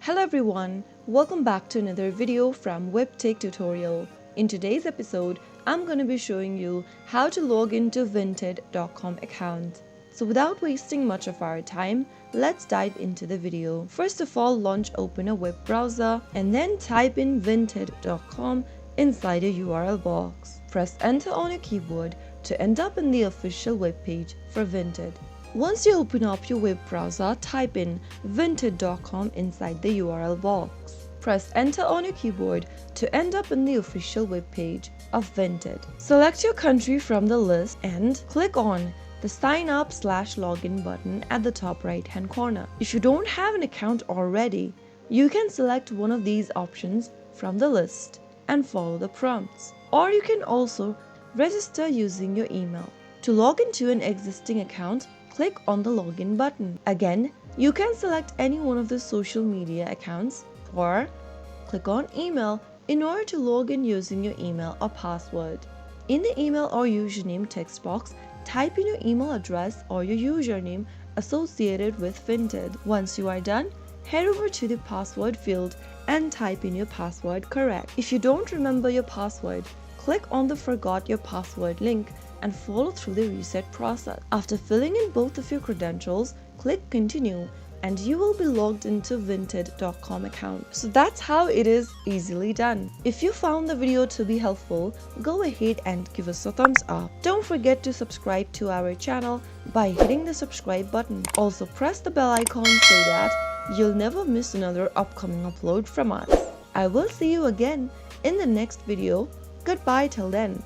Hello everyone, welcome back to another video from Webtech Tutorial. In today's episode, I'm going to be showing you how to log into Vinted.com account. So without wasting much of our time, let's dive into the video. First of all, open a web browser and then type in Vinted.com inside a URL box. Press enter on your keyboard to end up in the official web page for Vinted. Once you open up your web browser, type in Vinted.com inside the URL box. Press enter on your keyboard to end up in the official web page of Vinted. Select your country from the list and click on the sign up/login button at the top right hand corner. If you don't have an account already, you can select one of these options from the list and follow the prompts. Or you can also register using your email. To log into an existing account, click on the login button. Again, you can select any one of the social media accounts or click on email in order to log in using your email or password. In the email or username text box, type in your email address or your username associated with Vinted. Once you are done, head over to the password field and type in your password correct. If you don't remember your password, click on the Forgot Your Password link and follow through the reset process. After filling in both of your credentials, click Continue and you will be logged into Vinted.com account. So that's how it is easily done. If you found the video to be helpful, go ahead and give us a thumbs up. Don't forget to subscribe to our channel by hitting the subscribe button. Also press the bell icon so that you'll never miss another upcoming upload from us. I will see you again in the next video. Goodbye till then.